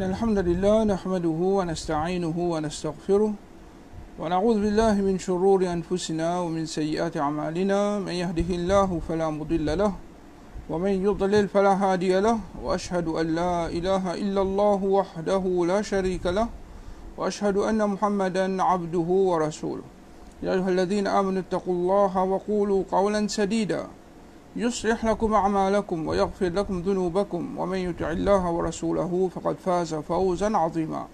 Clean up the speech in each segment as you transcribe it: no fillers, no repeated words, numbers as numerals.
إن الحمد لله نحمده ونستعينه ونستغفره ونعوذ بالله من شرور أنفسنا ومن سيئات أعمالنا من يهده الله فلا مضل له ومن يضلل فلا هادي له وأشهد أن لا إله إلا الله وحده لا شريك له وأشهد أن محمدا عبده ورسوله يا أيها الذين آمنوا اتقوا الله وقولوا قولا سديدا يصلح لكم أعمالكم ويغفر لكم ذنوبكم ومن يطع الله ورسوله فقد فاز فوزا عظيما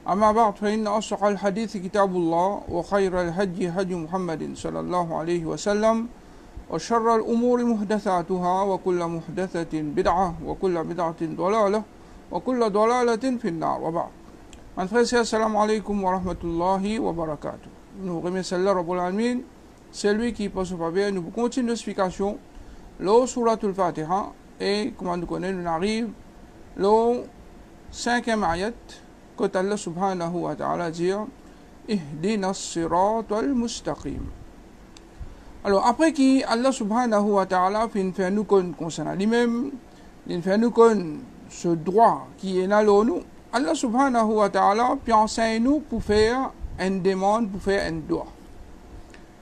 أما بعد فإن أصدق الحديث كتاب الله وخير الهدي هدي محمد صلى الله عليه وسلم وشر الأمور محدثاتها وكل محدثة بدعة وكل بدعة ضلالة وكل ضلالة في النار وبعد. Mes frères et sœurs, assalamu alaikum wa rahmatullahi wa barakatuh. Nous remercions Allah Rabbul Alamin, c'est lui qui passe au papier. Nous continuons l'explication, le Suratul Fatiha, et comme nous connaissons, nous arrivons le 5e ayat, quand Allah subhanahu wa ta'ala dit Ihdina as-siratal mustaqim. Alors, après qui Allah subhanahu wa ta'ala fait nous connaître concernant lui-même, il fait nous connaître ce droit qui est là nous. Allah subhanahu wa ta'ala puis enseigne nous pour faire une demande, pour faire un doigt.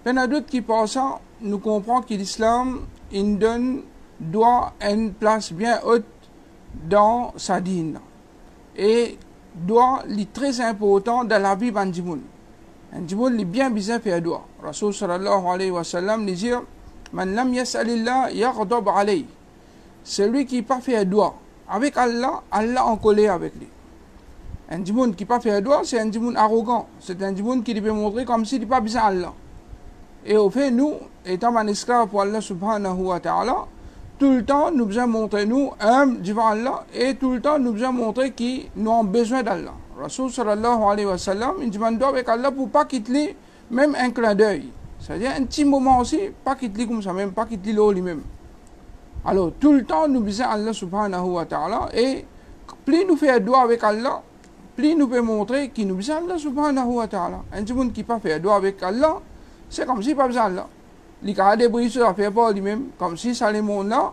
Il y a d'autres qui pensent, nous comprenons que l'islam il donne doit une place bien haute dans sa dîne. Et doigt est très important dans la vie d'un djimoun. Un djimoun est bien besoin de faire doigt. Rasul sallallahu alayhi wa sallam dit Man lam yas'alillah yaghdab alayh. Celui qui n'a pas fait doigt avec Allah, Allah en colère avec lui. Un djimoun qui n'a pas fait doigt, c'est un djimoun arrogant. C'est un djimoun qui peut montrer comme s'il n'a pas besoin d'Allah. Et au fait, nous, étant un esclave pour Allah subhanahu wa ta'ala, tout le temps, nous devons montrer nous humbles devant Allah et tout le temps, nous devons montrer que nous avons besoin d'Allah. Rasul sallallahu alayhi wa sallam, il demande avec Allah pour pas quitter même un clin d'œil. C'est-à-dire un petit moment aussi, pas quitter comme ça, même pas quitter l'eau lui-même. Alors, tout le temps, nous besoin Allah subhanahu wa ta'ala et plus nous faisons doigt avec Allah, plus nous pouvons montrer qu'il nous besoin Allah subhanahu wa ta'ala. Un petit monde qui n'a pas fait doigt avec Allah, c'est comme s'il n'a pas besoin d'Allah. Il a des bruits sur la faire pas lui-même, comme si ça les mondes là,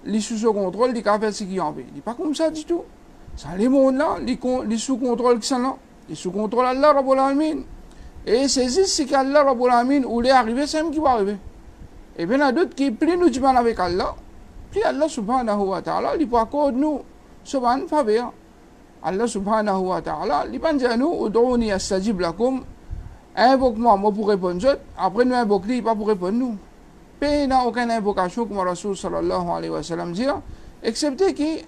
les sous contrôle, il a fait ce qu'il en veut. Il n'est pas comme ça du tout. Ça les mondes là, les sous contrôle qui sont là, les sous contrôle Allah Rabbul Alamin. Et c'est ici qu'Allah Rabbul Alamin, où il est arrivé, c'est même qui va arriver. Et bien il y a d'autres qui, plus nous disons avec Allah, plus Allah subhanahu wa ta'ala, il peut accorder nous ce ban faveur. Allah subhanahu wa ta'ala, il va dire nous, Ud'ouni astajib lakum. Invoque-moi, moi pour répondre. Après nous invoquer, il pas pour répondre nous. Il n'y a aucune invocation comme Rasul sallallahu alayhi wa sallam dit, excepté que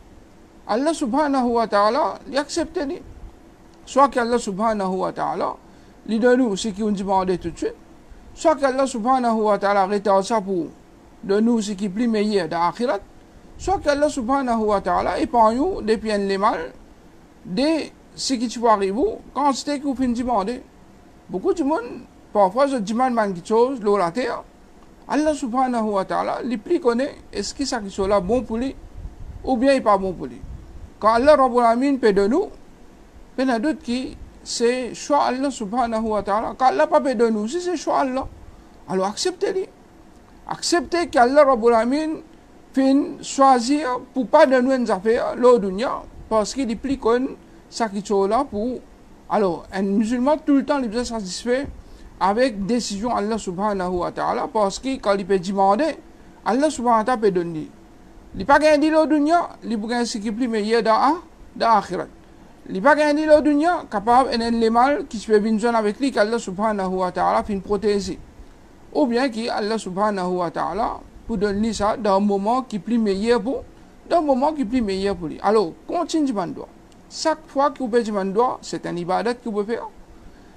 Allah subhanahu wa ta'ala, il accepte. Soit qu'Allah subhanahu wa ta'ala, il donne nous ce qu'il nous demande tout de suite, soit qu'Allah subhanahu wa ta'ala retarde ça pour de nous ce qui est plus meilleur dans l'akhirat, soit qu'Allah subhanahu wa ta'ala épargne nous des biens les mal, de ce qui va arriver quand c'est que vous finissez de demander. Beaucoup de monde, parfois, je demande quelque chose, l'eau la terre. Allah subhanahu wa ta'ala, les plus connaît, est-ce que ça qui soit là bon pour lui, ou bien il n'est pas bon pour lui. Quand Allah Rabbul Alamin peut de nous, il y a d'autres qui, c'est choix Allah subhanahu wa ta'ala. Quand Allah pas peut de nous, si c'est choix Allah, alors acceptez-le. Acceptez qu'Allah Rabbul Alamin fin choisir pour pas de nous une affaire, l'eau dunya, parce qu'il est plus connu, ça qui soit là pour. Alors, un musulman, tout le temps, il est satisfait avec décision Allah subhanahu wa ta'ala, parce que quand il peut demander, Allah subhanahu wa ta'ala peut donner. Il n'a pas gagné le dunya, il peut gagner ce qui est plus meilleur dans l'akhirat. Il n'a pas gagné le dunya, capable de les mal qui se fait venir avec lui, qu'Allah subhanahu wa ta'ala fait une protéger. Ou bien qu'Allah subhanahu wa ta'ala pour donner ça dans un moment qui est plus meilleur pour, lui. Alors, continue de demander. Chaque fois que vous pouvez demander, c'est un ibadat que vous pouvez faire.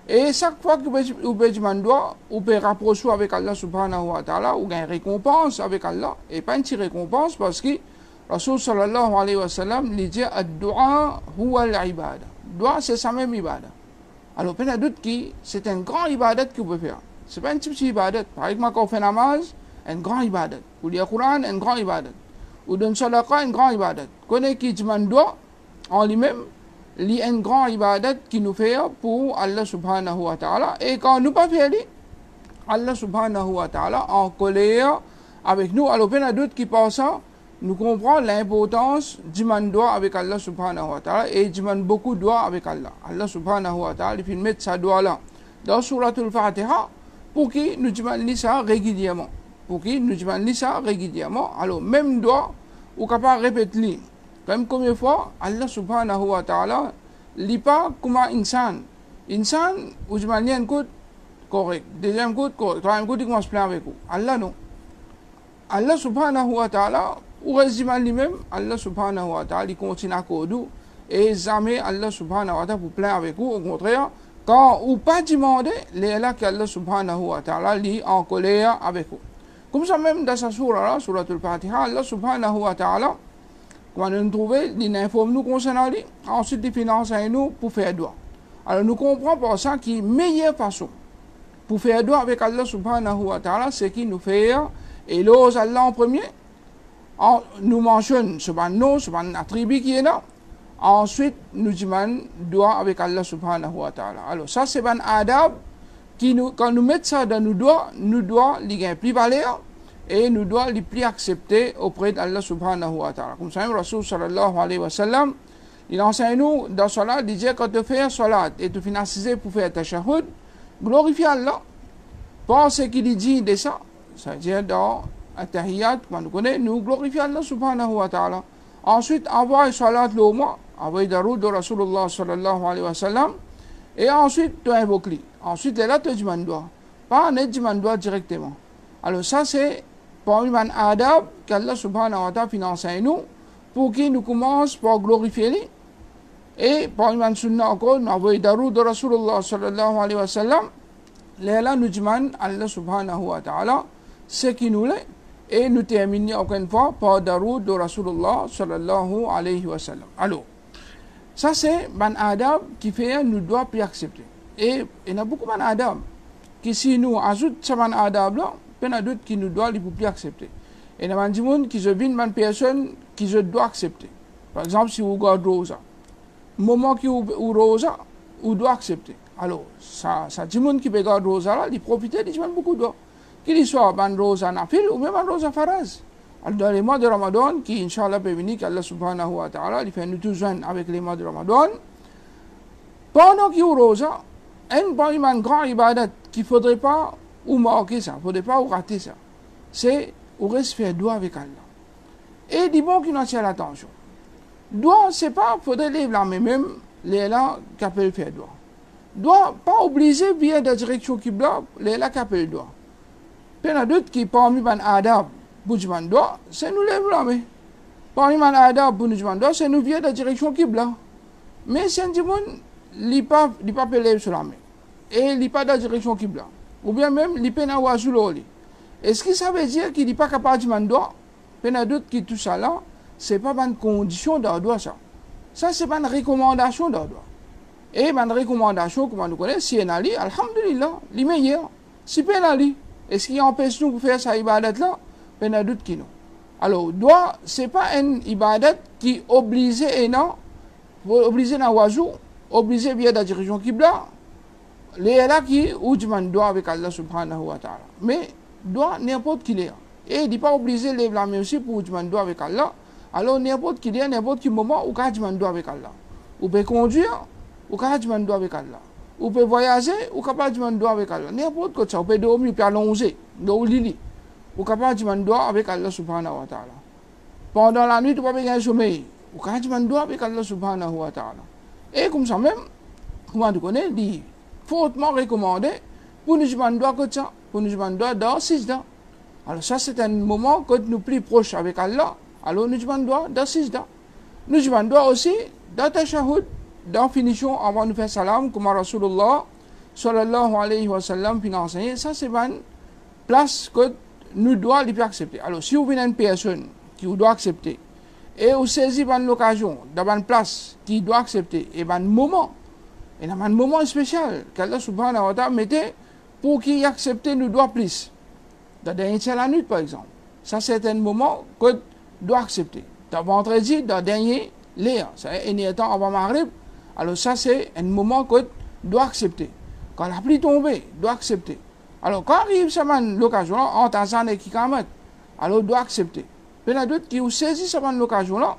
Et chaque fois que vous pouvez demander, vous pouvez rapprocher avec Allah subhanahu wa ta'ala, ou gagner une récompense avec Allah. Et pas une petite récompense, parce que Rasul sallallahu alayhi wa sallam dit Ad-du'a huwa al-ibada. Doua, c'est sa même ibadat. Alors, il y a d'autres qui, c'est un grand ibadat que vous pouvez faire. Ce n'est pas un petit ibadat. Par exemple, quand on fait namaz, un grand ibadat. Ou lire le Coran, un grand ibadat. Ou donner sadaqa, un grand ibadat. Connaît qui demande doigt, en lui-même, il y a un grand ibadat qui nous fait pour Allah subhanahu wa ta'ala. Et quand nous pas fait, Allah subhanahu wa ta'ala en colère avec nous. Alors, il y a d'autres qui pensent nous comprenons l'importance du doigt avec Allah subhanahu wa ta'ala et du beaucoup de doigts avec Allah. Allah subhanahu wa ta'ala, il met sa doigt là dans Suratul Fatiha pour qu'il nous dise ça régulièrement. Pour qu'il nous dise ça régulièrement. Alors, même doigt, ou capable de répéter. Comme combien de fois, Allah subhanahu wa ta'ala, il n'est pas comme un insan. Insan, ou du manière correct. Deuxième coup, correct. Troisième coup, il commence plein avec vous. Allah non. Allah subhanahu wa ta'ala, ou résumé lui-même, Allah subhanahu wa ta'ala, il continue à coder. Et jamais Allah subhanahu wa ta'ala pour plein avec vous. Au contraire, quand ou pas demander, les là qu'Allah subhanahu wa ta'ala est en colère avec vous. Comme ça même dans sa surah, Suratul Fatiha, Allah subhanahu wa ta'ala, quand nous trouvons, il informe nous concernant lui, ensuite il finance nous pour faire doigt. Alors nous comprenons pour ça que la meilleure façon pour faire doigt avec Allah subhanahu wa ta'ala, c'est qu'il nous fait et l'ose Allah en premier, nous mentionne ce nom, ce attribut qui est là. Ensuite, nous disons doigt avec Allah subhanahu wa ta'ala. Alors ça c'est un adab qui nous, quand nous mettons ça dans nos doigts, nous doit les gagner plus valeur et nous doit les plus accepter auprès d'Allah subhanahu wa ta'ala. Comme ça, le Rasul sallallahu alayhi wa sallam, il enseigne nous dans salat, il dit quand tu fais salat et tu finis pour faire tashahhud, glorifie Allah. Pense qu'il dit de ça, c'est-à-dire dans At-Tahiyyat, quand nous connaissons, nous glorifions Allah subhanahu wa ta'ala. Ensuite, envoie salat le mois, envoie daroud de Rasulullah sallallahu alayhi wa sallam, et ensuite tu invoques lui. Ensuite, là, tu demandes doigt. Pas net demande doigt directement. Alors ça, c'est parmi les adab qu'Allah subhanahu wa ta'ala finance nous, pour qu'il nous commence par glorifier lui. Et parmi les sunnah encore, nous envoie daroud de Rasulullah sallallahu alayhi wa sallam, là, nous demandons Allah subhanahu wa ta'ala ce qui nous l'est. Et nous terminons encore une fois par daroud de Rasulullah sallallahu alayhi wa sallam. Alors, ça c'est un adab qui fait nous doit plus accepter. Et il y a beaucoup d'adab qui si nous ajoutons ce adab là, il y a d'autres qui nous doivent plus accepter. Et il y a des gens qui se viennent une personne qui se doit accepter. Par exemple, si vous regardez Rosa, le moment qui vous Rosa, vous doit accepter. Alors, ça dit gens qui regarde Rosa là, ils profitent, ils ont beaucoup d'eau. Qu'il soit ban rosa nafil ou même ban rosa faraz. Alors dans les mois de Ramadan, qui Inch'Allah peut venir qu'Allah subhanahu wa ta'ala, il fait nous tous jeunes avec les mois de Ramadan, pendant qu'il y a rosa, un grand ibadat qu'il ne faudrait pas ou manquer ça, il ne faudrait pas ou rater ça. C'est ou reste faire doigt avec Allah. Et dit bon qu'il nous attire l'attention. Doigt, c'est pas, il faudrait lever la main même, les là qui appellent faire doigt. Doigt, pas obligé via la direction qui bloque, les là qui appellent doigt. Il y a d'autres qui, parmi les adab pour nous demander, c'est nous les blâmer. Parmi les adab pour nous demander, c'est nous via la direction qui blanc. Mais c'est un gens qui pas lever sur la main. Et il n'est pas dans la direction qui blanc. Ou bien même, il peut pas avoir sur l'eau. Est-ce que ça veut dire qu'il n'est pas capable de demander? Il y a d'autres qui tout ça là, ce n'est pas une condition d'un doigt ça. Ça, c'est pas une recommandation d'un doigt. Et une recommandation, comme nous connaissons, si on a li, alhamdulillah, les meilleurs. Si on a li, est-ce qu'il empêche nous de faire cette ibadat-là? Il y a d'autres qui non. Alors, doigt, ce n'est pas une ibadat qui oblige et non, oblige dans l'oiseau, oblige via la direction qui blanc. Les là qui ou demandent doigt avec Allah subhanahu wa ta'ala. Mais doigt, n'importe qui l'est. Et il n'est pas obligé de lever la main aussi pour demander doigt avec Allah. Alors, n'importe qui l'est, n'importe quel moment, ou quand demander doigt avec Allah. Ou peut conduire, ou quand demander doigt avec Allah. Ou peut voyager, ou capable de demander doigt avec Allah. N'importe quoi ça, ou peut dormir, ou peut allonger, ou lili. Ou capable de demander doigt avec Allah subhanahu wa ta'ala. Pendant la nuit, tu peux pas gagner sommeil. Ou capable de demander doigt avec Allah subhanahu wa ta'ala. Et comme ça même, comment tu connais, il est fortement recommandé pour nous demander doigt comme ça, pour nous demander doigt dans 6 ans. Alors ça, c'est un moment que nous plus proches avec Allah. Alors nous demandons doigt dans 6 ans. Nous demandons doigt aussi dans tashahhud. Dans finition, avant de faire salam, comme Rasulullah sallallahu alayhi wa sallam puis enseigné, ça c'est une place que nous devons accepter. Alors, si vous venez une personne qui vous doit accepter, et vous saisissez l'occasion d'avoir une place qui doit accepter, et un moment, et un moment spécial qu'Allah subhanahu wa ta'ala mettait pour qu'il accepte nous doit plus. Dans dernier tiers la nuit, par exemple. Ça c'est un moment que doit accepter. Dans vendredi, dans dernier l'air, c'est un temps avant Maghrib. Alors ça, c'est un moment que doit accepter. Quand la pluie tombe, doit accepter. Alors quand arrive l'occasion, en Tanzanie et Kikamat, alors doit accepter. Il y en a d'autres qui ont saisi cette occasion-là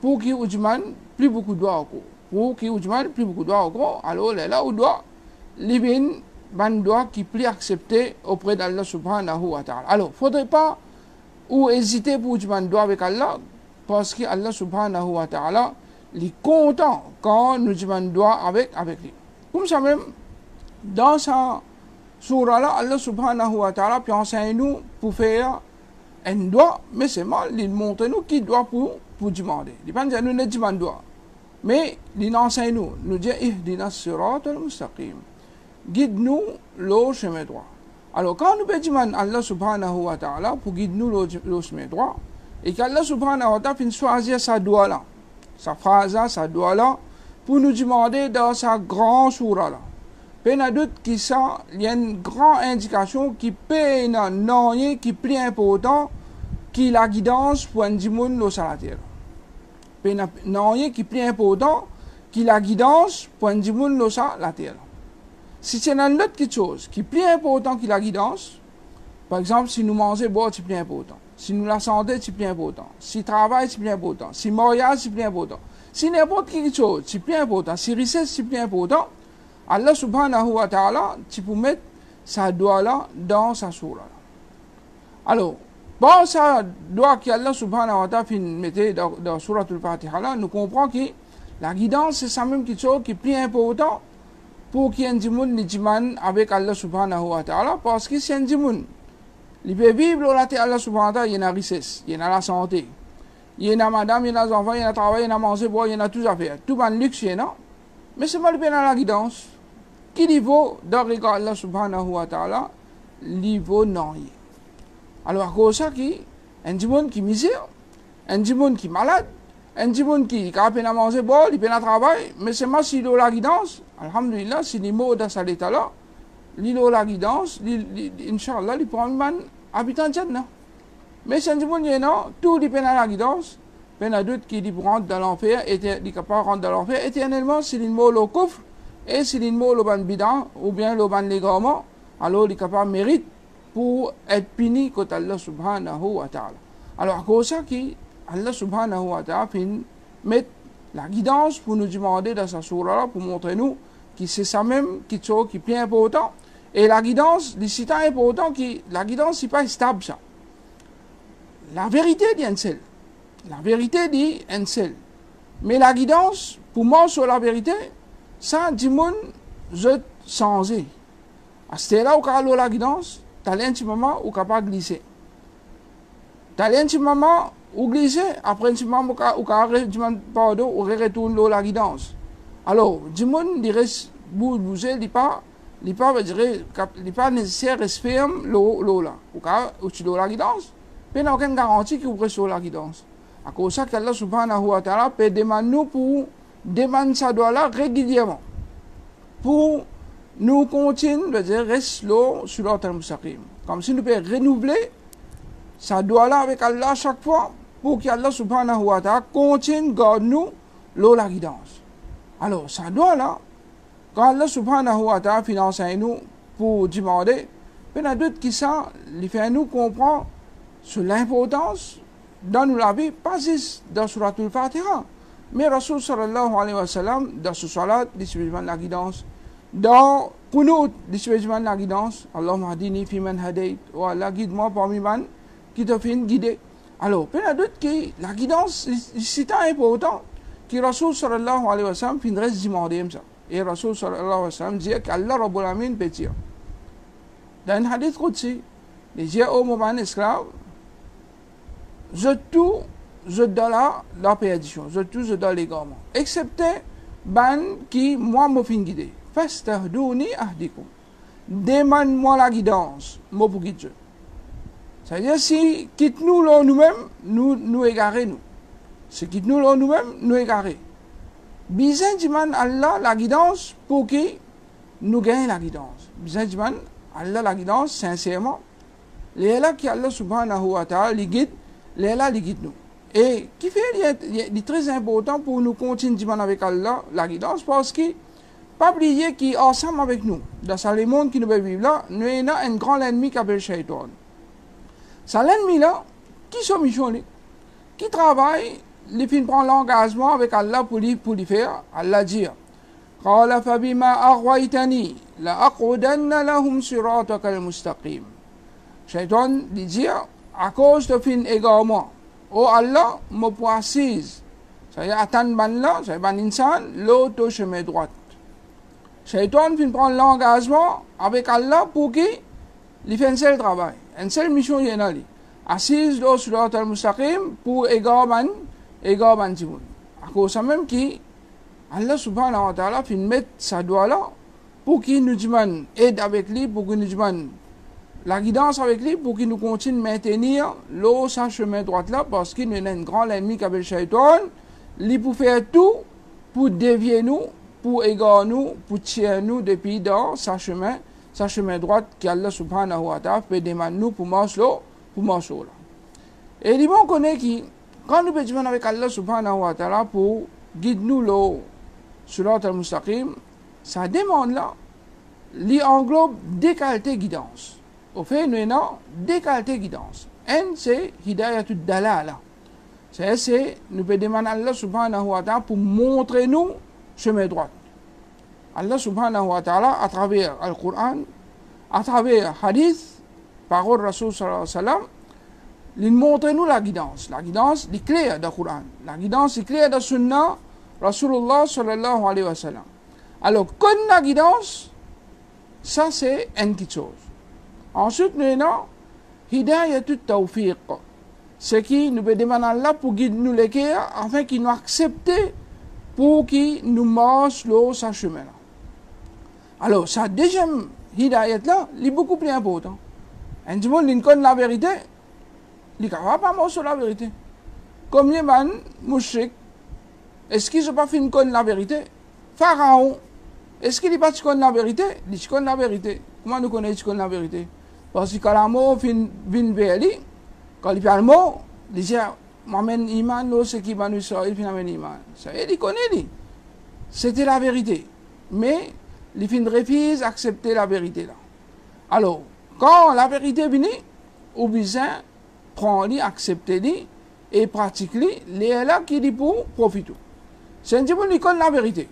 pour qu'ils aient plus beaucoup de droits encore. Pour qu'ils aient plus beaucoup de droits encore, alors là, on doit libérer un droit qui est plus accepté auprès d'Allah subhanahu wa ta'ala. Alors, il ne faudrait pas ou hésiter pour dire un droit avec Allah, parce que Allah subhanahu wa ta'ala est content quand nous disons un droit avec lui. Comme ça même, dans sa surah-là, Allah subhanahu wa ta'ala puis enseigne nous pour faire un droit, mais c'est mal, il montre nous qui doit pour demander. Il ne dit pas nous ne demandons droit. Mais il enseigne nous dit ihdina sirat al-mustaqim. Guide-nous le chemin droit. Alors quand nous demandons Allah subhanahu wa ta'ala pour guider nous le chemin droit, et qu'Allah subhanahu wa ta'ala finit choisir sa doigt là, sa phrase là, sa doigt là, pour nous demander dans sa grande surah là. Il y a d'autres qui sont, il y a une grande indication qui peut non rien qui est plus important que la guidance pour un dimoun le salateur. Il y a non rien qui est plus important que la guidance pour un dimoun le salateur. Si c'est une autre chose qui est plus important que la guidance, par exemple, si nous mangeons boire, c'est plus important. Si nous la santé, c'est plus important. Si le travail, c'est plus important. Si le mariage, c'est plus important. Si n'importe quelle chose, c'est plus important. Si richesse, c'est plus important. Allah subhanahu wa ta'ala, tu peux mettre sa doigt là dans sa surah. Alors, par sa doigt qu'Allah subhanahu wa ta'ala mettait dans surah al-Fatiha là, nous comprenons que la guidance, c'est ça même quelque chose qui est plus important pour qu'il y ait un dimoun l'idjiman avec Allah subhanahu wa ta'ala, parce que c'est un dimoun. Il peut vivre là, Allah subhanahu wa ta'ala, il y a la richesse, il y a la santé, il y a madame, il y a les enfants, il y a le travail, il y a manger, boire, il y a tout à faire. Tout le luxe, non? Mais c'est mal bien dans la guidance. Qui niveau de regard Allah subhanahu wa ta'ala, niveau non. Alors, à cause de ça, un dimoun qui est misère, un dimoun qui est malade, un dimoun qui a peine à manger, boire, il peine à travailler, mais c'est mal si il a la guidance. Alhamdulillah, si les mots dans cet état-là, il a la guidance, Inch'Allah, il prend un habitant de Jannah. Mais si un dimoun, non, tout dépend de la guidance. Il y a d'autres qui rentrent dans l'enfer, qui sont capables de rentrer dans l'enfer éternellement, si les mots le coffre, et si les mots le ban bidan, ou bien le ban légalement, alors il est capable de mérite pour être puni contre Allah subhanahu wa ta'ala. Alors, à cause de ça, Allah subhanahu wa ta'ala met la guidance pour nous demander dans sa surah pour montrer nous que c'est ça même qui est plus important. Et la guidance, c'est tant important que la guidance, c'est pas stable ça. La vérité dit un seul. La vérité dit un seul. Mais la guidance, pour moi, sur la vérité, ça, dit mon, je changé. À ce là où tu as la guidance, tu as un petit moment où tu es capable de glisser. Tu as un petit moment où glisser, après un petit moment où tu retournes la guidance. Alors, dis moi, il reste bouger, il n'est pas nécessaire de fermer l'eau là. Ou tu as la guidance, mais il n'y a aucune garantie que vous restez sur la guidance. À cause de ça, qu'Allah subhanahu wa ta'ala peut demander nous pour demander sa doigt là régulièrement. Pour nous continuer de dire reste l'eau sur l'autre mustaqim. Comme si nous pouvons renouveler sa doigt là avec Allah chaque fois pour qu'Allah subhanahu wa ta'ala continue de garder nous l'eau la guidance. Alors, sa doigt là, quand Allah subhanahu wa ta'ala finance nous pour demander, il y a d'autres qui sont, les fait nous comprendre sur l'importance dans la vie, pas juste dans Surat al-Fatiha, mais Rasul sallallahu alayhi wa sallam, dans ce salat, il se demande la guidance. Dans Qunut, il se demande la guidance. Allahumma hadini fi man hadayt. Ou Allah, guide-moi parmi man qui te fait guider. Alors, il y a d'autres qui, la guidance, c'est tant important que Rasul sallallahu alayhi wa sallam finit de demander ça. Et Rasul sallallahu alayhi wa sallam dit qu'Allah Rabbul Amin peut dire. Dans un hadith Qudsi, il dit au moment esclave, je donne la perdition, je donne l'égarement. Excepté ban qui, moi, me fin guider. Fastahdouni ahdikum. Demande-moi la guidance, moi pour guider. C'est-à-dire, si quitte-nous nous-mêmes, nous égarer nous. Si quitte-nous nous-mêmes, nous égarer. Bizan demande Allah la guidance pour que nous gagnons la guidance. Bizan demande Allah la guidance sincèrement. Les là qui Allah subhanahu wa ta'ala les guide, les là les guide nous. Et qui fait, il est très important pour nous continuer avec Allah la guidance parce que pas oublier qu'il est ensemble avec nous. Dans ce monde qui nous vivons là, nous avons un grand ennemi qui s'appelle Shaitan. C'est l'ennemi là, qui sont mission qui travaille, il fin prend l'engagement avec Allah pour lui faire. Allah dit قال فبما أغويتني لأقعدن لهم صراطك المستقيم. Shaitan lui dit à cause de fin égarement, oh Allah, me précise, ça y est, attendre ban là, ça y est, ban insan, l'autre chemin droit. Shaitan fin prendre l'engagement avec Allah pour qu'il fait un seul travail, une seule mission y en a li. Assise dans surat al-mustaqim pour égarman timoun. À cause ça même qui Allah subhanahu wa ta'ala fin mettre sa doigt là pour qu'il nous demande aide avec lui, pour qu'il nous demande la guidance avec lui, pour qu'il nous continue de maintenir l'eau sa chemin droit là, parce qu'il y a un grand ennemi qui appelle Shaitan, lui pour faire tout, pour dévier nous, pour égarer nous, pour tirer nous depuis dans sa chemin droite qu'Allah subhanahu wa ta'ala peut demander nous pour marcher là. Et il bon connaît qui, quand nous pétillons avec Allah subhanahu wa ta'ala pour guider nous l'eau sur al-mustaqim, ça demande là, il englobe des qualités guidance. Au fait, nous avons deux qualités guidance. Un, c'est hidayatul dalala. C'est, nous pouvons demander à Allah subhanahu wa ta'ala pour montrer nous chemin droit. Allah subhanahu wa ta'ala, à travers le Coran, à travers hadith, parole Rasul sallallahu alayhi wa sallam, il montre nous la guidance. La guidance est claire dans le Coran. La guidance est claire dans le Sunnah, Rasulullah sallallahu alayhi wa sallam. Alors, comme la guidance, ça c'est une petite chose. Ensuite, nous avons Hidayatut Tawfiq. C'est qui nous peut demander à Allah pour guider nous les cœurs afin qu'il nous accepte pour qu'il nous marche l'eau sa chemin. Alors, sa deuxième Hidayat là, il est beaucoup plus important. Un petit monde, il connaît la vérité, il ne va pas marcher sur la vérité. Comme les man, mouchrik, est-ce qu'ils n'ont pas fait connaître la vérité? Pharaon, est-ce qu'il n'est pas connaît la vérité? Il connaît la vérité. Comment nous connaissons la vérité? Parce que quand la mort vient vers lui, quand il parle mot, il dit, m'amène iman, ce qui va nous sortir, il amène iman. Ça y est, il connaît lui. C'était la vérité. Mais, il fin refuse d'accepter la vérité là. Alors, quand la vérité vient, ou bien prendre, accepter et pratiquer, les là qui dit pour profiter. C'est un petit peu qui connaît la vérité.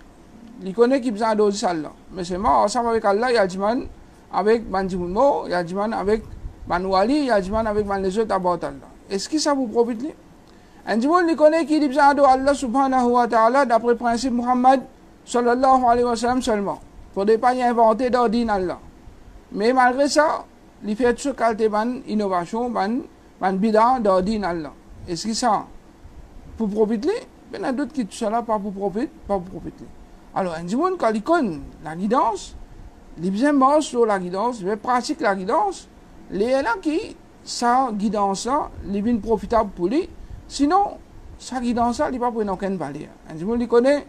Il connaît qui besoin de ça là. Mais c'est moi, ensemble avec Allah, il y a du man avec Bandimounmo, il y a du man avec Manouali, il y a du man avec les autres abattus là. Est-ce que ça vous profite? Un petit peu qui connaît qui dit besoin de Allah subhanahu wa ta'ala d'après le principe Muhammad sallallahu alayhi wa sallam seulement. Pour ne pas inventer d'ordine Allah. Mais malgré ça, il fait toute qualité d'innovation, de bida d'ordine Allah. Est-ce que ça, pour profiter? Il y a d'autres qui sont là pas pour profiter. Alors, un monde, quand il connaît la guidance, il vient marcher sur la guidance, il pratique la guidance, les là qui, sa guidance-là, il vient profitable pour lui. Sinon, sa guidance-là, il ne va pas prendre aucune valeur. Un monde, il connaît,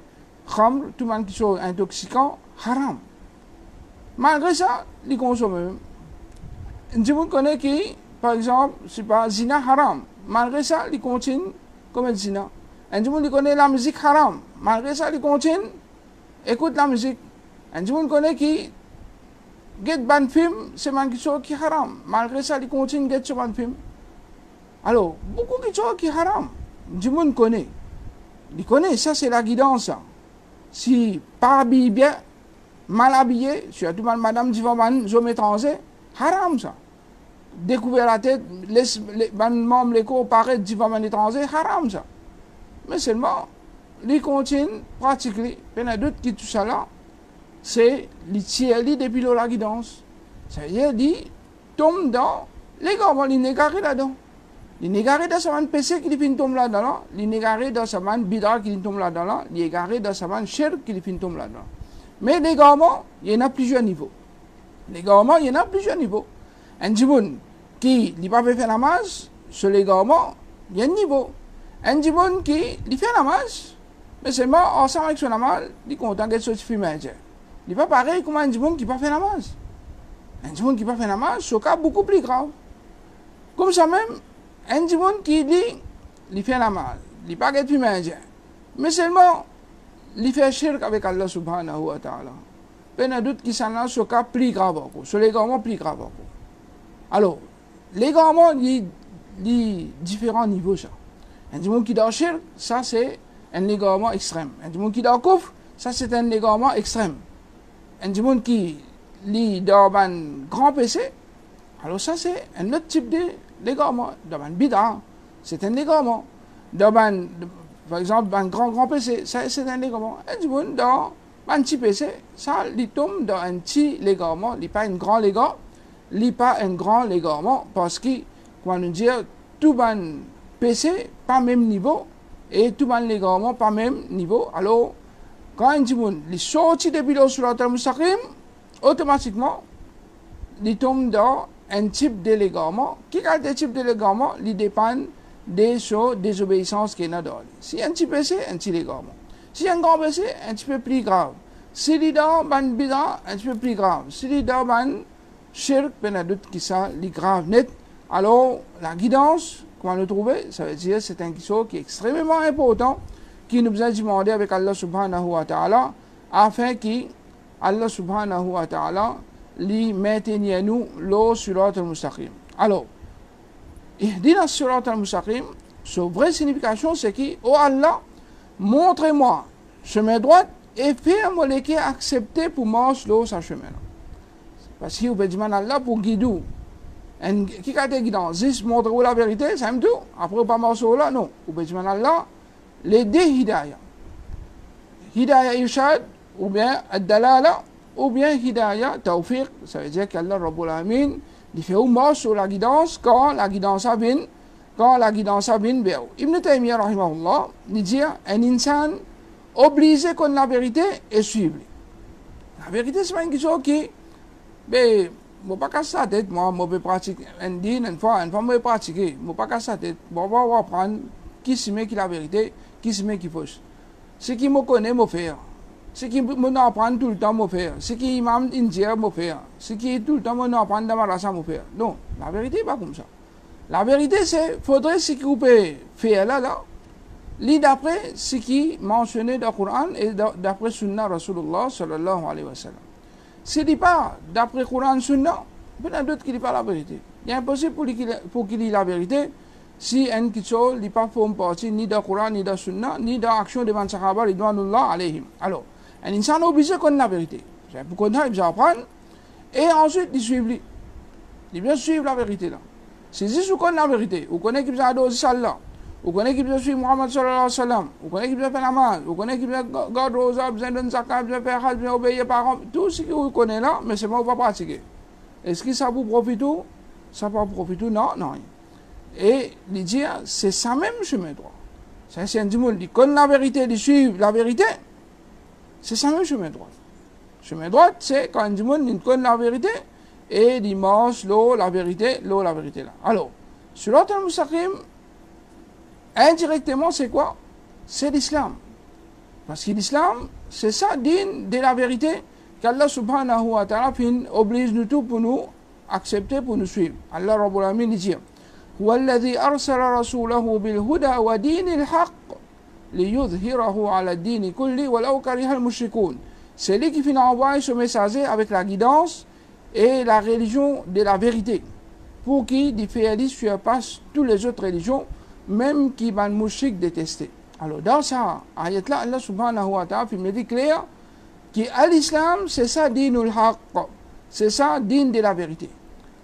khamr, tout le monde qui sont intoxicants, haram. Malgré ça, il consomme même. Un monde connaît qui, par exemple, c'est pas zina haram. Malgré ça, il continue comme un zina. Un monde connaît la musique haram. Malgré ça, il continue, écoute la musique. Un monde connaît qui, get ban film, c'est un qui est haram. Malgré ça, il continue get ce ban film. Alors, beaucoup de choses qui sont haram. Un monde connaît. Il connaît, ça c'est la guidance. Si pas habillé bien, mal habillé, surtout madame Divaman, homme étranger, haram ça. Découvrir la tête, les membres l'écho paraître Divaman étranger, haram ça. Mais seulement, les continue, pratiquer. Il y a d'autres qui tout ça là, c'est les tiers depuis la guidance. Ça veut dire, ils tombent dans, les gars, ils négarent là-dedans. Ils négarent dans sa péché qui tombe là-dedans, ils négarent dans sa bidra qui tombe là-dedans, ils négarent dans sa shirk qui tombe là-dedans. Mais l'égarement, il y en a plusieurs niveaux. L'égarement, il y en a plusieurs niveaux. Un djimoun qui n'a pas fait la masse, sur l'égarement, il y a un niveau. Un djimoun qui fait la masse, mais c'est mort ensemble avec son amal, il est content qu'elle soit fumée. Il n'est pas pareil comme un djimoun qui n'a pas fait la masse. Un djimoun qui n'a pas fait la masse, c'est un cas beaucoup plus grave. Comme ça même, un djimoun qui dit, il fait la masse, il n'est pas fumé. Mais seulement, il fait shirk avec Allah subhanahu wa ta'ala. Il y a d'autres qui sont là sur le cas plus grave, sur l'égarement plus grave. Alors, l'égarement, il y a différents niveaux. Ça. Un monde qui est dans shirk, ça c'est un égarement extrême. Un monde qui est dans kufr, ça c'est un égarement extrême. Un monde qui lit dans un grand péché, alors ça c'est un autre type d'égarement. Dans un bid'a, c'est un égarement. Par exemple, un grand péché, ça c'est un égarement. Un monde dans un petit péché, ça il tombe dans un petit égarement, il n'est pas un grand égarement. Il n'est pas un grand égarement parce que, quand on dit, tout le PC pas même niveau et tout le légalement pas même niveau. Alors, quand un dit il sorti depuis le surat al-Mustaqim, automatiquement, il tombe dans un type de légalement. Qui a des types de légalement, il dépend des désobéissances qu'il y a dans lui. Si un petit PC, un petit légalement. Si un grand PC, un petit peu plus grave. Si il est dans un bid'a, un petit peu plus grave. Si il est dans un shirk, ben a d'autres qui sont les graves net. Alors, la guidance, comment le trouver, ça veut dire c'est un chose qui est extrêmement important, qui nous a demandé avec Allah subhanahu wa ta'ala, afin qu'Allah subhanahu wa ta'ala lui maintienne nous le surat al-Mustaqim. Alors, ihdina surat al-Mustaqim, sa vraie signification, c'est que, oh Allah, montrez-moi chemin droit et fais-moi les accepter pour marcher le chemin. Parce que vous pouvez dire Allah pour guider. Qui a été guidant? Juste montrer la vérité, c'est tout. Après, pas marcher là, non. Vous pouvez dire Allah, les deux hidayah. Hidayah irshad, ou bien ad-dalala, ou bien hidayah tawfiq. Ça veut dire qu'Allah Rabbul Alamin, il fait marcher sur la guidance quand la guidance a bien, bien. Ibn Taymiyyah, rahimahullah, il dit un insan obligé de connaître la vérité et suivre. La vérité, c'est pas une question qui. Mais, je ne peux pas casser la tête, moi, je peux pratiquer un din, une fois, je peux pratiquer. Je ne peux pas casser la tête. Je vais apprendre qui se met qui la vérité, qui se met qui fausse. Ce qui me connaît, me faire. Ce qui me apprend tout le temps, me faire. Ce qui imam indien, me faire. Ce qui tout le temps me apprend dans ma race, me faire. Non, la vérité n'est pas comme ça. La vérité, c'est, faudrait ce que vous pouvez faire là, lit d'après ce qui est mentionné dans le Coran et d'après Sunnah Rasulullah sallallahu alayhi wa sallam. S'il ne dit pas d'après le Coran Sunnah, il y en a d'autres qui ne disent pas la vérité. Il est impossible pour qu'il dise la vérité si un kitso n'est pas fait partie ni dans le Coran, ni dans le Sunnah, ni dans l'action des Sahaba, ridwanullah alayhim. Alors, un insan est obligé de connaître la vérité. Pour connaître, il doit apprendre et ensuite il suit. Il doit suivre la vérité là. Si vous connaissez la vérité, vous connaissez qu'il doit adorer Allah, vous connaissez qu'il doit suivre Muhammad sallallahu alayhi wa sallam, vous connaissez qu'il doit faire namaz, vous connaissez qu'il doit garder rosa, besoin de zakat, besoin de faire hajj, besoin d'obéir aux parents, tout ce que vous connaissez là, mais c'est moi qui ne va pas pratiquer. Est-ce que ça vous profite ou ça ne vous profite ou non? Non. Et il dit, c'est ça même chemin droit. C'est un monde qui connaît la vérité, qui suit la vérité, c'est ça même chemin droit. Chemin droit, c'est quand un monde qui connaît la vérité et il mange la vérité là. Alors, sur l'autre al-Mustaqim, indirectement, c'est quoi? C'est l'islam. Parce que l'islam, c'est ça, digne de la vérité qu'Allah subhanahu wa ta'ala oblige nous tous pour nous accepter, pour nous suivre. Allah Rabbul Alamin dit هو الذي أرسل رسوله بالهدى ودين الحق ليظهره على الدين كله ولو كره المشركون. C'est lui qui finit envoyer ce messager avec la guidance et la religion de la vérité pour qu'il surpasse toutes les autres religions, même qui van mouchik détester. Alors dans ça, ayat-là, Allah subhanahu wa ta'ala me dit clair que l'islam, c'est ça dinul haqq, c'est ça din de la vérité.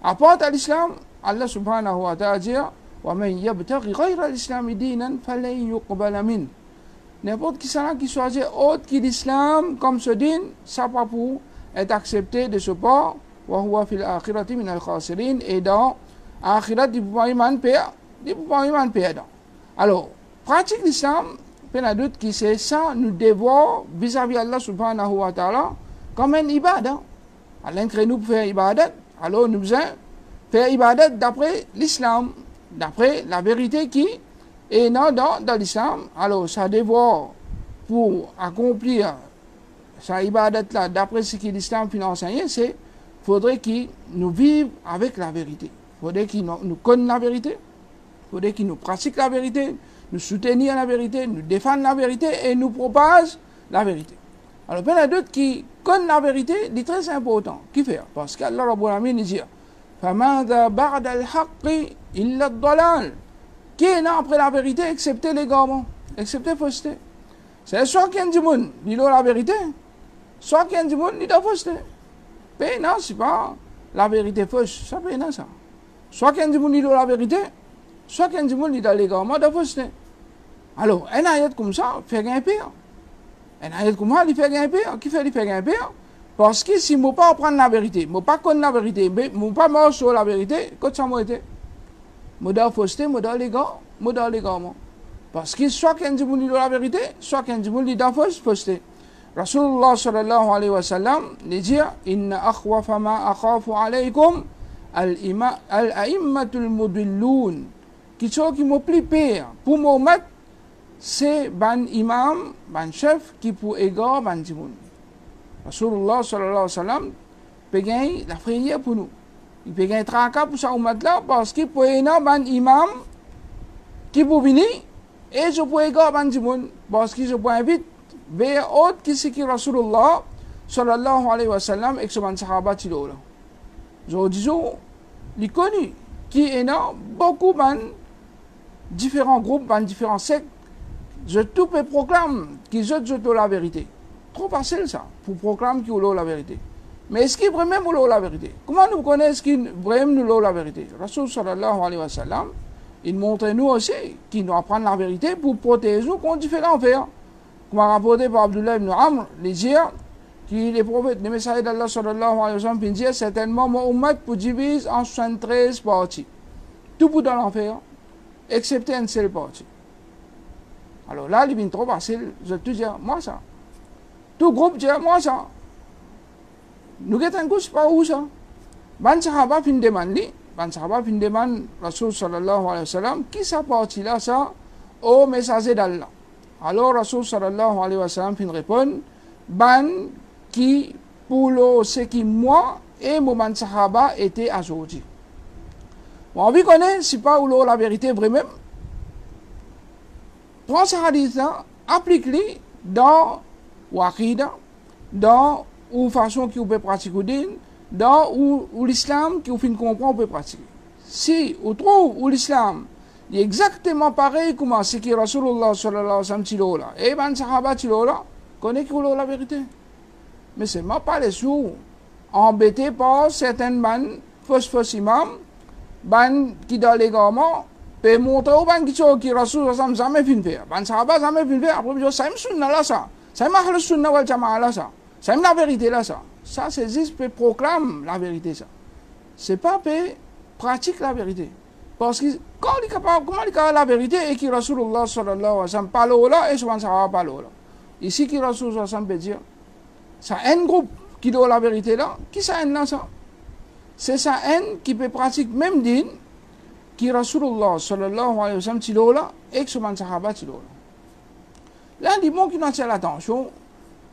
À part à l'islam, Allah subhanahu wa ta'ala dit وَمَنْ يَبْتَغِ غَيْرَ الْإِسْلَامِ دِينًا فَلَنْ يُقْبَلَ مِنْهُ. N'importe qui choisit autre que l'islam comme ce din, ça pas pour être accepté de ce port. وَهُوَ فِي الْآخِرَةِ مِنَ الْخَاسِرِينَ. Et dans l'akhirat, il ne peut pas y perdre. Alors, pratique l'islam, il y a d'autres qui c'est ça, nous devons vis-à-vis Allah subhanahu wa ta'ala comme un ibadah. Alors, nous faire ibadat, alors nous devons faire ibadat d'après l'islam, d'après la vérité qui est dans l'islam. Alors, ça devoir pour accomplir sa ibadat là, d'après ce que l'islam finit enseigner, c'est faudrait qu'il nous vive avec la vérité. Faudrait qu'il nous connaisse la vérité. Faudrait qu'il nous pratique la vérité, nous soutenir la vérité, nous défendre la vérité et nous propage la vérité. Alors, il y a d'autres qui connaissent la vérité, c'est très important. Qui fait? Parce qu'Allah Rabbul Alamin dit فَمَاذَا بَعْدَ الْحَقِّ إِلَّا الضَّلَالِ. qui est là après la vérité, excepté l'égarement, excepté fausseté. C'est soit qu'il y a du monde, il a la vérité, soit qu'il y a du monde, il a fausseté. Mais non, c'est pas la vérité fausse, ça peut être ça. Soit qu'il y a du monde, il a la vérité, soit qu'il y a du monde, il a l'égarement, il a fausseté. Alors, un ayat comme ça, fait gagner pire. Un ayat comme ça, il fait gagner pire. Qui fait, il fait gagner pire? Parce que si je ne pas apprendre la vérité, je ne pas connaître la vérité, je ne pas marcher sur la vérité, quand ça m'a été? Je dois fausseté, je dois l'égarement. Parce que soit qu'il y a du monde, il a la vérité, soit qu'il y a du monde, il a fausseté. Rasulullah sallallahu alayhi wa sallam, il dit, Inna akhwafa ma akhafu alaykum al-a'immatul mudilloun. Qui sont qui m'ont plus pire pour Mohamed, c'est ban imam, ban chef qui pour égarer ban dimoun. Rasulullah sallallahu alayhi wa sallam peut gagner la prière pour nous. Il peut gagner tracas pour sa ummat là parce qu'il peut y avoir ban imam qui pour venir et je peux égarer ban dimoun parce que je peux inviter vers autre qui c'est qui Rasulullah sallallahu alayhi wa sallam et que ce ban sahaba tilo là. Je dis il connu qui est là beaucoup ban différents groupes, ban différents sectes. Je tout peux proclamer qu'ils ont la vérité. Trop facile ça, pour proclamer qu'ils ont la vérité. Mais est-ce qu'ils vraiment ont la vérité? Comment nous connaissons qu'ils vraiment ont la vérité? Rasul sallallahu alayhi wa sallam, il montre nous aussi qu'ils nous apprennent la vérité pour protéger nous contre différents faits. Comme rapporté par Abdullah ibn Amr, les dire que les prophètes, les messagers d'Allah sallallahu alayhi wa sallam, ils disent certainement mon ummat pour diviser en 73 parties. Tout pour dans l'enfer, excepté une seule partie. Alors là, il est trop facile, je te dis, moi ça. Tout groupe dit, moi ça. Nous avons un coup, c'est pas où ça. Ban sahaba fin demande, ban sahaba fin demande, Rasul sallallahu alayhi wa sallam, qui sa partie là ça, au messager d'Allah. Alors Rasul sallallahu alayhi wa sallam fin répond, ban qui pour le ce qui moi et mon ban sahaba était aujourd'hui. Bon, on connaît, c'est pas où la vérité vraiment. Prends ce hadith-là, applique-le dans l'aqida, dans la façon qu'on peut pratiquer, dans l'islam qu'on peut comprendre, on peut pratiquer. Si on trouve où l'islam est exactement pareil comme ce que Rasulullah sallallahu alayhi wa sallam tilo là, et ben sahaba tilo là, connaît qu'il a la vérité. Mais c'est même pas les sous embêtés par certaines ban, fausse imam, ban qui dans l'égarement, peut montrer au ban qui Rasul sallam jamais fin faire. Ban sahaba jamais fin faire. Après je sais sunna là ça. C'est ahl sunna wal jamaa là ça. C'est la vérité là ça. Ça c'est juste peut proclame la vérité ça. C'est pas peut pratique la vérité. Parce que quand il est capable, comment il a la vérité et que Rasulullah sallallahu alayhi wa sallam parle là et souvent sahaba parle là. Ici que Rasul sallallahu alayhi wa sallam peut dire, ça un groupe qui doit la vérité là, qui ça haine là ça? C'est ça haine qui peut pratiquer même din qui Rasulullah sallallahu alayhi wa sallam tilo là et que souvent sahaba tilo là. Là, il bon qui nous attire l'attention.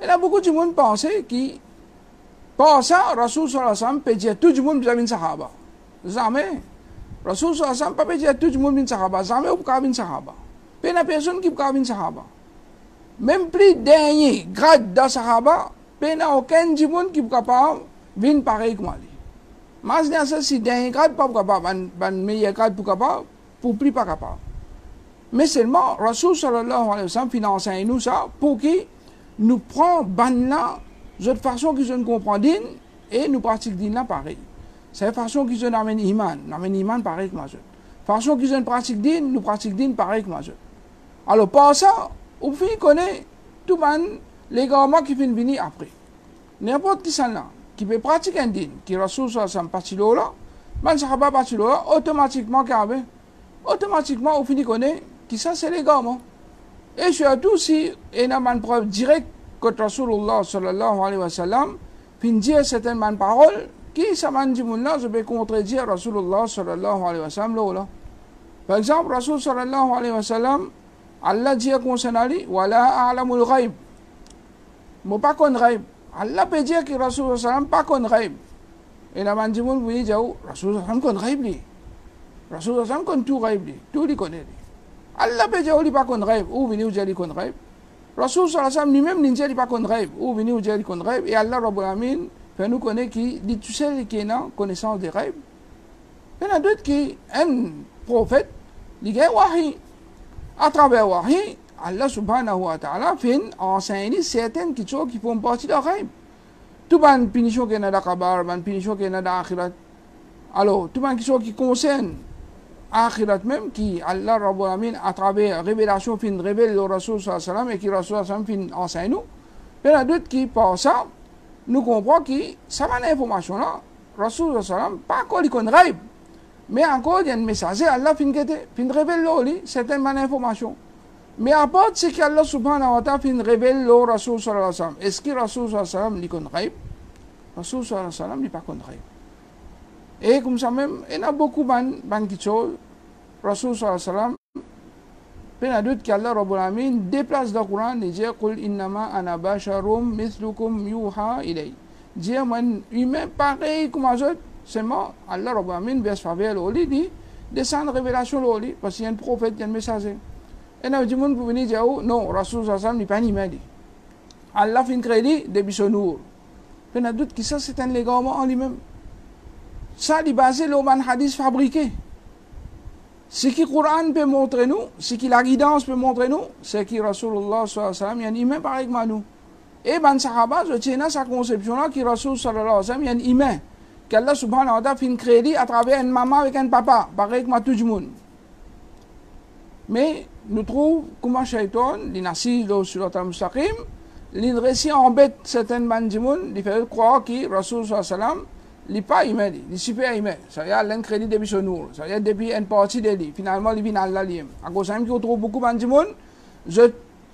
Il y a beaucoup de monde pense qui, par ça, Rasul sallallahu alayhi wa sallam peut dire tout le monde bien une sahaba. Jamais. Rasul sallallahu alayhi wa sallam peut dire tout le monde bien sahaba. Jamais ou pas bien sahaba. Puis la personne qui peut bien sahaba. Même plus dernier grade de sahaba, puis il n'y a aucun du monde qui peut capable venir pareil comme lui. Mais c'est si dernier grade pas capable, ban meilleur grade pour capable, pour plus pas capable. Mais seulement, Rasul sallallahu alayhi wa sallam finance nous ça pour que nous prenions ban là, de façon qu'ils ne comprennent din et nous pratiquons din là pareil. C'est la façon qu'ils amènent iman pareil que moi. Façon qu'ils pratiquent din, nous pratiquons din pareil que moi. Alors par ça, au fin connaît tout ban les gars qui viennent venir après. N'importe qui ça là, qui peut pratiquer un din, qui Rasul sallallahu alayhi wa sallam parti là, ban sahaba parti là, automatiquement au fin connaît qui ça c'est les gars. Et surtout si il y a une preuve directe que Rasulullah sallallahu alayhi wa sallam fin dire certaines paroles qui ça m'a dit là je vais contredire Rasulullah sallallahu alayhi wa sallam là. Par exemple Rasul sallallahu alayhi wa sallam Allah dit concernant lui wala a'lamul ghaib. Mo pas connaître ghaib. Allah peut dire que Rasulullah sallallahu alayhi wa sallam pas connaître ghaib. Et la man dit vous dire Rasulullah sallallahu alayhi wa sallam connaît ghaib lui. Rasulullah sallallahu alayhi wa sallam connaît tout ghaib lui. Tout lui connaît. Allah peut dire qu'il pas qu'on rêve ou venir dire qu'on rêve. Rasul sallallahu alayhi wa sallam lui-même n'y dit pas qu'on rêve ou venir dire qu'on rêve et Allah rabbul alamin fait nous connaître qui dit tout seul qui a connaissance des rêves. Il y en a d'autres qui un prophète Ligue wahi. À travers wahi, Allah subhanahu wa ta'ala fait enseigner certaines choses qui font partie de la ghaib. Tout ban punition qui est dans la kabar, ban punition qui est dans l'akhirat. Alors, tout ban qui concerne akhirat même, qui Allah Rabbul Alamin à travers révélation fin révèle le Rasul sallallahu alayhi wa sallam et qui Rasul sallallahu alayhi wa sallam fin enseigne nous. Il y en a d'autres qui par ça, nous comprenons que ça va l'information là, Rasul sallallahu alayhi wa sallam, pas encore il connaît ghaib. Mais encore, il y a un message, Allah fin révèle certaines informations. Mais à part ce qu'Allah subhanahu wa ta'ala fin révèle le Rasul sallallahu alayhi wa sallam, est-ce que Rasul sallallahu alayhi wa sallam il connaît ghaib? Rasul sallallahu alayhi wa sallam il pas connaît ghaib. Et comme ça même, il y a beaucoup de choses, Rasul sallallahu alayhi wa sallam, il y a d'autres qu'Allah Rabbul Alamin déplace dans le Coran et dit Qul innama ana basharum mithlukum yuha ilay. Dire moi humain pareil comme les autres. Seulement, Allah Rabbul Alamin verse faveur l'oli dit descend révélation l'oli parce qu'il y a un prophète, il y a un messager. Et là, du monde pour venir dire non, Rasul sallallahu alayhi wa sallam n'est pas animé. Allah fait un crédit depuis son nour. Il y a d'autres qui ça c'est un légalement en lui-même. Ça, il est basé sur un hadith fabriqué. Ce que le Coran peut montrer nous, ce que la guidance peut montrer nous, c'est que Rasulullah sallallahu alayhi wa sallam, il y a un humain pareil que nous. Et les Sahaba, je tiens sa conception-là que Rasul sallallahu alayhi wa sallam, il y a un humain. Qu'Allah subhanahu wa ta'ala fait un crédit à travers une maman avec un papa, pareil que tout le monde. Mais nous trouvons comment Shaitan, l'inassis sur le mustaqim, l'inrécit embête certaines bandes du monde, il fait croire que Rasul sallallahu alayhi wa sallam, il n'est pas humain, il est super humain. Ça y a un crédit depuis son nour, ça y a depuis une partie de lui. Finalement, il vient à Allah. À cause de ça, on trouve beaucoup de monde. Je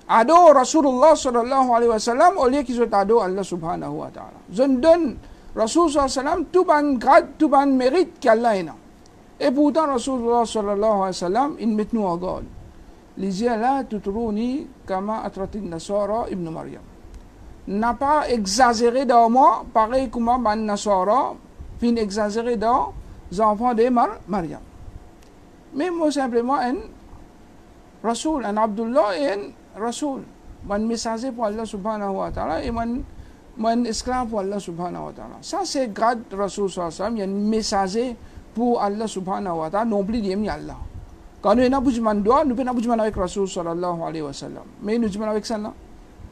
adore Rasulullah sallallahu alayhi wa sallam au lieu que je adore Allah subhanahu wa ta'ala. Je donne Rasul sallallahu alayhi wa sallam tout ban grade, tout ban mérite qu'Allah a. Et pourtant, Rasulullah sallallahu alayhi wa sallam, il met nous en garde. Les yeux là, tutruni kama atratin nasara ibn Maryam. N'a pas exagéré dans moi, pareil comme un Nasara, fin exagéré dans les enfants de Maryam. Mais moi simplement un Rasoul, un Abdullah et un Rasoul. Un messager pour Allah subhanahu wa ta'ala et un esclave pour Allah subhanahu wa ta'ala. Ça c'est grade Rasoul sallallahu alayhi wa sallam, il y a un messager pour Allah subhanahu wa ta'ala, non plus d'aimer Allah. Quand nous n'avons pas de doigt, nous ne pouvons pas avec Rasoul sallallahu alayhi wa sallam. Mais nous disons avec ça là.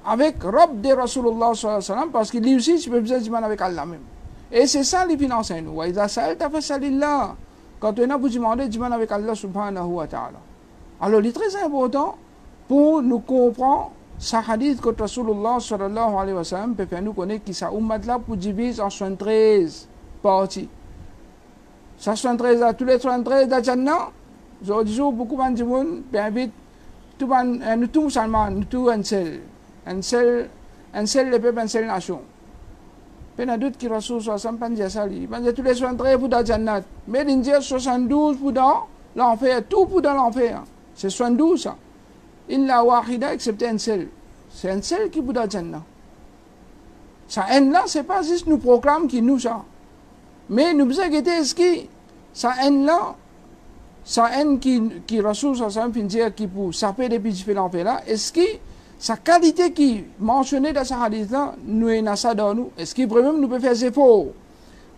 Avec Rabb de Rasulullah sallallahu alayhi wa sallam, parce qu'il lui aussi, tu peux besoin de avec Allah même. Et c'est ça les finances. Wa idha sa'alta fas'alillah. Quand on a vous demander, demande avec Allah subhanahu wa ta'ala. Alors, il est très important pour nous comprendre ce hadith que Rasulullah sallallahu alayhi wa sallam peut faire nous connaître qui sa ummat là pour diviser en 73 parties. Ça 73 là, tous les 73 de Jannah, je dis beaucoup de monde, bien vite, nous tous musulmans, nous tous un seul le peuple, une seule nation. Il y a d'autres qui Rasul sallallahu alayhi wa sallam, ils disent tous les 73 pour dans Jannat, mais ils disent 72 pour dans l'enfer, tout pour dans l'enfer. C'est 72 ça. Illa wahida, excepté un seul. C'est un seul qui pour dans Jannat. Ça haine là, c'est pas juste nous proclame qui nous ça. Mais nous besoin guetter est-ce que ça haine là, ça haine qui Rasul sallallahu alayhi wa sallam dire qui pour saper depuis différents l'enfer là, est-ce que sa qualité qui mentionnée dans ce hadith-là, nous est ça dans nous. Est-ce qu'il peut même nous faire des efforts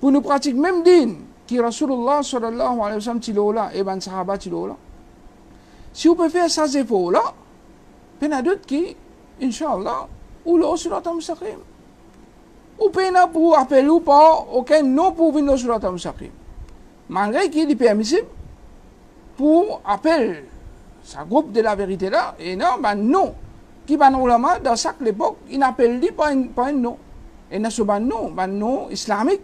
pour nous pratiquer même din qui Rasulullah sallallahu alayhi wa sallam tilo là et ban sahaba tilo là. Si vous pouvez faire ces efforts là, il y en a d'autres qui, Inch'Allah, ou là sur la mustaqim. Ou pas pour appeler ou pas, aucun non pour venir sur la mustaqim. Malgré qu'il est permissible pour appeler sa groupe de la vérité là, et non, ben non. Qui ban ulama dans chaque époque, il n'appelle pas un nom. Et dans ce nom islamique,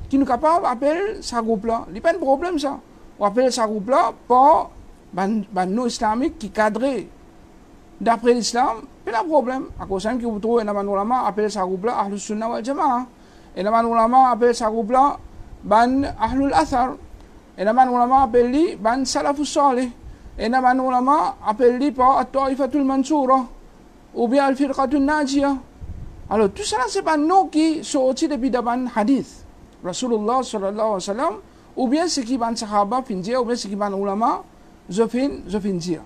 qui nous capable d'appeler sa groupe là. Il n'y a pas de problème ça. On appelle sa groupe là par un nom islamique qui cadré d'après l'islam, il n'y a pas de problème. À cause de que vous trouvez un ulama appelle sa groupe là Ahlus Sunnah wal Jama'a. Et un ulama appelle sa groupe là Ahlul Athar. Et un ulama appelle lui Salafus Salih. Et un ulama appelle lui par At-Ta'ifatul Mansoura. Ou bien Al-Firqatul Najiyah. Alors tout cela, c'est pas nous qui sortis depuis d'un hadith. Rasulullah sallallahu alayhi wa sallam, ou bien ce qui ban sahaba fin dire, ou bien ce qui ban ulama, je fin dire.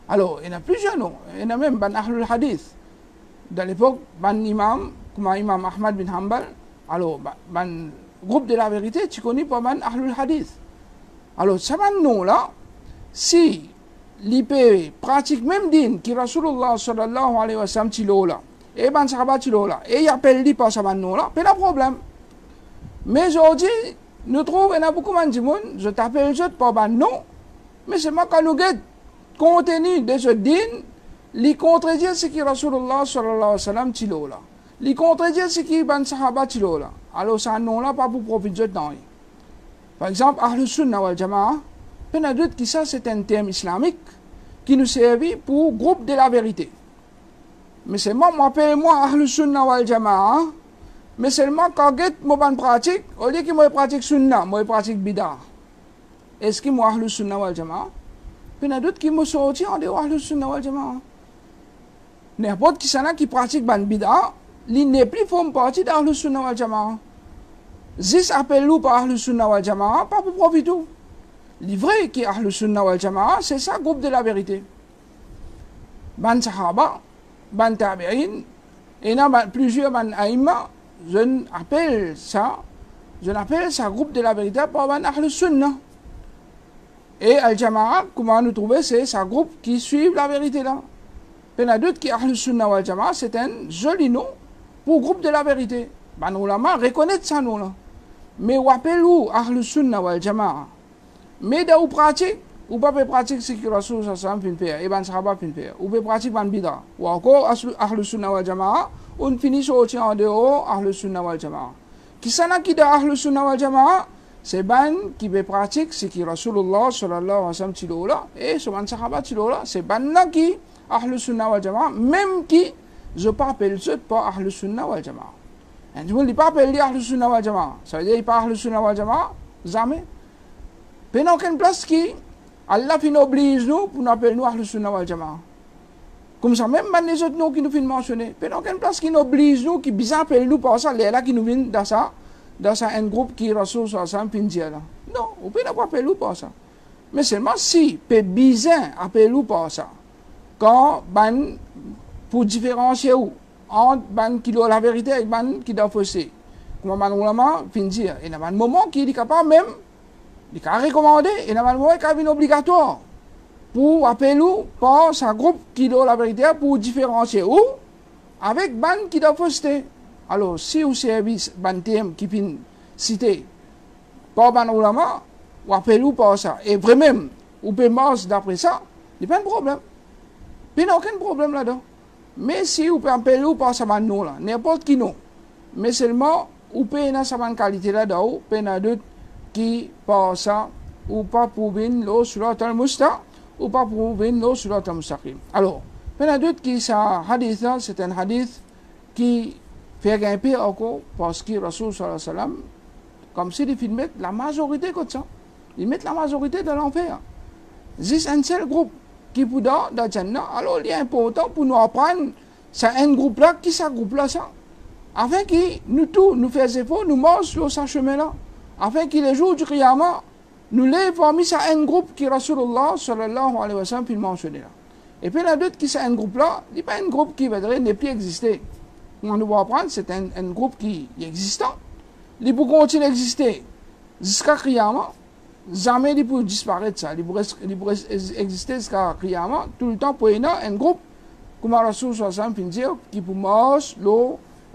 Alors, il y en a plusieurs noms. Il y en a même ban Ahlul Hadith. Dans l'époque, ban imam, comme Imam Ahmad bin Hanbal, alors, ban groupe de la vérité, tu connais pas ban Ahlul Hadith. Alors, ça ban nom là, si l'IP pratique même din qui Rasulullah sallallahu alayhi wa sallam tilola et ban sahaba tilola et il appelle lui par sa manon là, pas de problème. Mais aujourd'hui, nous trouvons qu'il y a beaucoup de monde, je t'appelle je par ban non, mais c'est moi quand nous guette contenu de ce din, li contredire ce qui Rasulullah sallallahu alayhi wa sallam tilola. Li contredire ce qui ban sahaba tilola. Alors ça non là pas pour profiter de temps. Par exemple, Ahlus Sunnah wal Jama'a, on a dit que ça c'est un terme islamique qui nous servit pour groupe de la vérité. Mais c'est moi Ahlus Sunnah wal Jama'a, mais seulement quand je suis pratique, au lieu que je pratique Sunnah, je pratique Bida. Est-ce que moi Ahlus Sunnah wal Jama'a? On a dit que je suis sorti en dehors Ahlus Sunnah wal Jama'a. N'importe qui qui pratique Bida, il n'est plus forme partie d'Ahlus Sunnah wal Jama'a. Zis appelle-nous par Ahlus Sunnah wal Jama'a, pas pour profiter. Le vrai qui est Ahlus Sunnah wal Jama'a, c'est ça, groupe de la vérité. Ban Sahaba, Ban Tabi'in, et il y a plusieurs Ban Aïma, je appelle ça groupe de la vérité par Ban Ahlus Sunnah. Et Al Jama'a, comment nous trouver, c'est ça groupe qui suit la vérité là. Il y a d'autres qui Ahlus Sunnah wal Jama'a, c'est un joli nom pour groupe de la vérité. Ban ulama reconnaît ça nous là. Mais ou appelle-nous Ahlus Sunnah wal Jama'a. Mais dans la pratique, ou pas pratique ce que Rasul sallallahu alayhi wa sallam fait, et ban sahaba fait, ou pas pratique ban bida, ou encore Ahlus Sunnah wal Jama'a, on finit sortir en dehors Ahlus Sunnah wal Jama'a. Qui s'en qui dans Ahlus Sunnah wal Jama'a, c'est ban qui veut pratique ce que Rasulullah sallallahu alayhi wa sallam tilo là, et ce ban sahaba tilo là, c'est ban là qui Ahlus Sunnah wal Jama'a, même qui je pas appelle ce pas Ahlus Sunnah wal Jama'a. Et du coup, il ne pas appeler Ahlus Sunnah wal Jama'a. Ça veut dire qu'il n'est pas Ahlus Sunnah wal Jama'a, jamais. Mais il n'y a aucune place qui, Allah nous oblige nous pour nous appeler nous Ahlus Sunnah wal Jama'a. Comme ça, même les autres noms qui nous viennent mentionner, il n'y a aucune place qui nous oblige nous, qui bizarre appelle nous par ça, les là qui nous viennent dans ça un groupe qui Rasul sallallahu alayhi wa sallam dire là. Non, on peut pas appeler nous par ça. Mais seulement si, peut bizarre appeler nous par ça. Quand, pour différencier où entre ban qui doit la vérité et ban qui doit fausser. Comme ban ulama fin dire, il y a un moment qui est capable même, il est recommandé, il y a un moment qui est obligatoire pour appeler nous par un groupe qui doit la vérité pour différencier où avec ban qui doit fausser. Alors si vous service ban thème qui fin cité par ban ulama, ou appelez nous par ça, et vraiment, ou peut marcher d'après ça, il n'y a pas de problème. Il n'y a aucun problème là-dedans. Mais si vous pouvez appeler ou pas ça non là, n'importe qui non. Mais seulement, vous pouvez avoir sa qualité là-dedans, vous pouvez avoir d'autres qui par ça, ou pas pour venir le surat al-musta, ou pas pour venir le surat al-mustaqim. Alors, il y a d'autres qui ça hadith là, c'est un hadith qui fait grimper encore parce que Rasul sallallahu alayhi wa sallam, comme si ils mettent la majorité comme ça. Ils mettent la majorité dans l'enfer. C'est un seul groupe qui peut dans Jannah. Alors il est important pour nous apprendre c'est un groupe là, qui ça groupe là ça, afin que nous tous nous faisons efforts, nous marchons sur ce chemin là, afin que les jours du Qiyamah, nous les parmi ça un groupe qui Rasulullah sallallahu alayhi wa sallam puis mentionné là. Et puis la d'autres qui c'est un groupe là, il n'est pas un groupe qui va dire n'est plus existé. On doit apprendre c'est un groupe qui est existant. Il peut continuer à exister jusqu'à Qiyamah. Jamais il peut disparaître ça, il peut exister jusqu'à Qiyamah, tout le temps pour un groupe, comme Rasul sallallahu alayhi wa sallam dire, qui peut marcher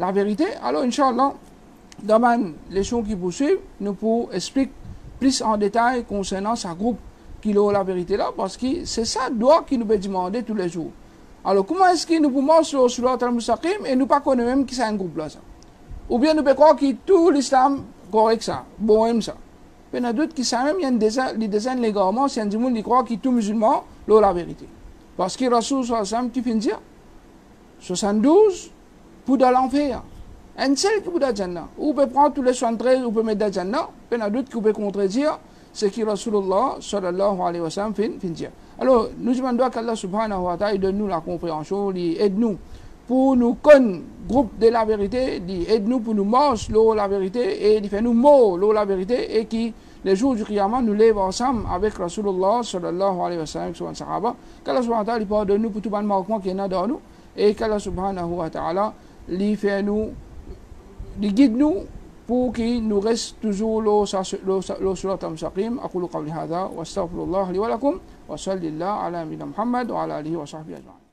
la vérité. Alors, Inch'Allah, dans les leçons qui poursuivent, nous pourrons expliquer plus en détail concernant ce groupe qui a la vérité là, parce que c'est ça droit qui nous peut demander tous les jours. Alors, comment est-ce que nous pouvons marcher sur le al-Mustaqim et nous ne pas connaître même qui c'est un groupe là ça? Ou bien nous pouvons croire que tout l'islam correct ça, bon même ça. Il y a d'autres qui savent même, il y a des désignes légalement, c'est un monde qui croit que tout musulman a la vérité. Parce que Rasul sallallahu alayhi wa sallam qui finit 72 pour dans l'enfer. Un seul qui peut dans Jannah. Ou peut prendre tous les 73, ou peut mettre dans Jannah. Il y a d'autres qui peuvent contredire ce que Rasulullah sallallahu alayhi wa sallam finit. Alors, nous demandons qu'Allah subhanahu wa ta'ala donne-nous la compréhension, aide-nous pour nous connaître groupe de la vérité, aide-nous pour nous manger la vérité et fait nous mots la vérité et qui les jours du Qiyamah nous lèvent ensemble avec Rasulullah sallallahu alayhi wa sallam et sahaba. Qu'Allah subhanahu wa ta'ala pardonne nous pour tout le manquement qui est dans nous et qu'Allah subhanahu wa ta'ala fait nous, guide nous pour qu'il nous reste toujours le surat al-mustaqim. أقول قولي هذا واستغفر الله لي ولكم wa sallallahu ala nabiyina Muhammad wa ala alihi wa sahbihi ajma'in.